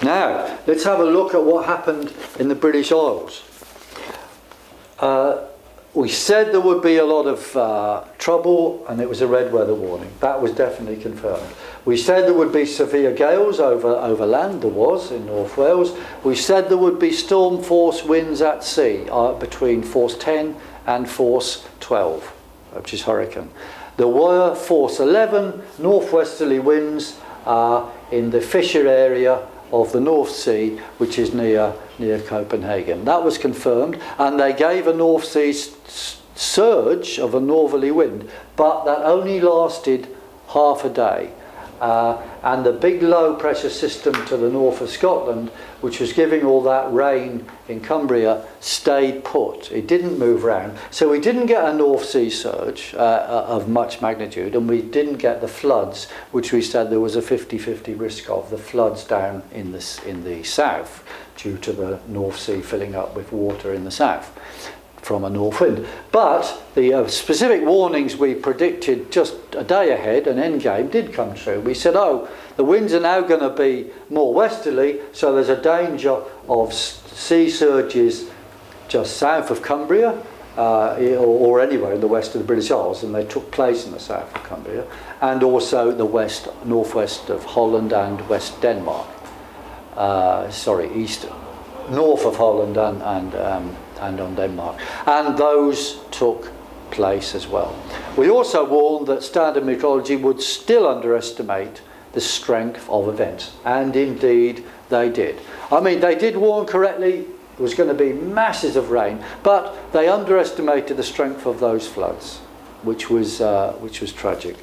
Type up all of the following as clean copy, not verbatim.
Now, let's have a look at what happened in the British Isles. We said there would be a lot of trouble, and it was a red weather warning. That was definitely confirmed. We said there would be severe gales over land. There was in North Wales. We said there would be storm force winds at sea between force 10 and force 12, which is hurricane. There were force 11 northwesterly winds in the Fisher area of the North Sea, which is near Copenhagen. That was confirmed, and they gave a North Sea surge of a northerly wind, but that only lasted half a day. And the big low pressure system to the north of Scotland, which was giving all that rain in Cumbria, stayed put. It didn't move around. So we didn't get a North Sea surge of much magnitude, and we didn't get the floods, which we said there was a 50-50 risk of, the floods down in the south, due to the North Sea filling up with water in the south from a north wind. But the specific warnings we predicted just a day ahead, an endgame, did come true. We said, oh, the winds are now going to be more westerly, so there's a danger of sea surges just south of Cumbria, or anywhere in the west of the British Isles, and they took place in the south of Cumbria, and also the northwest of Holland and West Denmark. North of Holland and on Denmark, and those took place as well. We also warned that standard meteorology would still underestimate the strength of events, and indeed they did. I mean, they did warn correctly there was going to be masses of rain, but they underestimated the strength of those floods, which was tragic.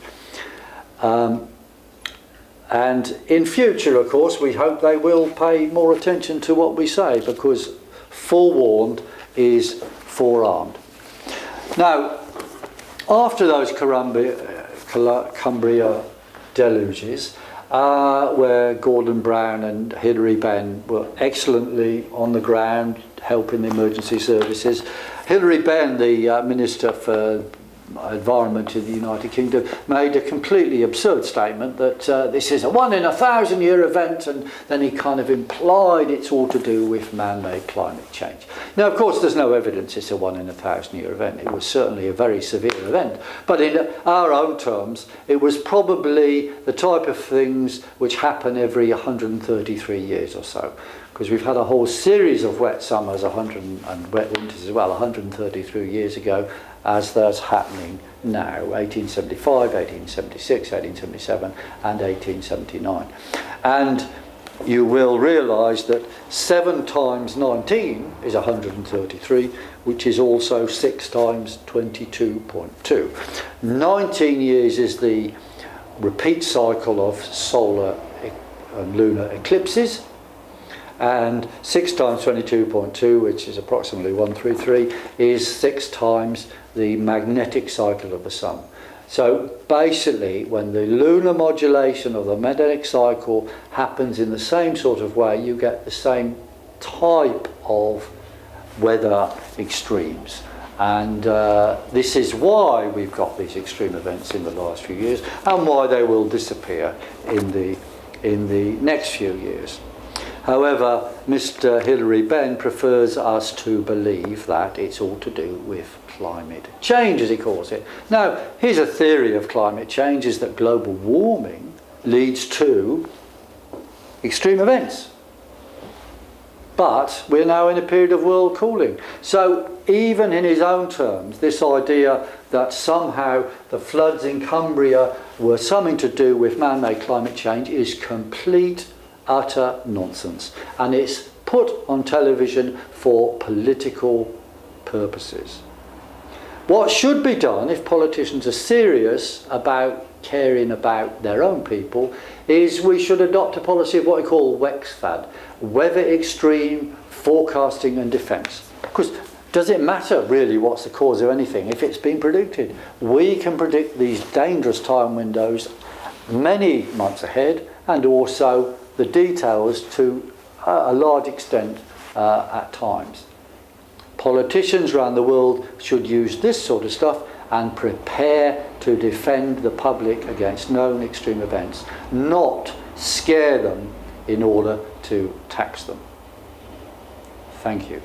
And in future, of course, we hope they will pay more attention to what we say, because forewarned is forearmed. Now, after those Cumbria deluges, where Gordon Brown and Hilary Benn were excellently on the ground helping the emergency services. Hilary Benn, the Minister for Environment in the United Kingdom, made a completely absurd statement that this is a 1 in 1,000 year event, and then he kind of implied it's all to do with man-made climate change. Now, of course, there's no evidence it's a 1 in 1,000 year event. It was certainly a very severe event, but in our own terms, it was probably the type of things which happen every 133 years or so, because we've had a whole series of wet summers and wet winters as well 133 years ago, as that's happening now, 1875, 1876, 1877 and 1879. And you will realise that 7 times 19 is 133, which is also 6 times 22.2. 19 years is the repeat cycle of solar and lunar eclipses, and 6 times 22.2, which is approximately 133, is 6 times the magnetic cycle of the sun. So basically, when the lunar modulation of the magnetic cycle happens in the same sort of way, you get the same type of weather extremes. And this is why we've got these extreme events in the last few years, and why they will disappear in the next few years. However, Mr. Hilary Benn prefers us to believe that it's all to do with climate change, as he calls it. Now, here's a theory of climate change, is that global warming leads to extreme events. But we're now in a period of world cooling. So even in his own terms, this idea that somehow the floods in Cumbria were something to do with man-made climate change is complete, utter nonsense, and it's put on television for political purposes. What should be done, if politicians are serious about caring about their own people, is we should adopt a policy of what we call WEXFAD, weather extreme forecasting and defence. Because does it matter really what's the cause of anything if it's been predicted? We can predict these dangerous time windows many months ahead, and also the details to a large extent at times. Politicians around the world should use this sort of stuff and prepare to defend the public against known extreme events, not scare them in order to tax them. Thank you.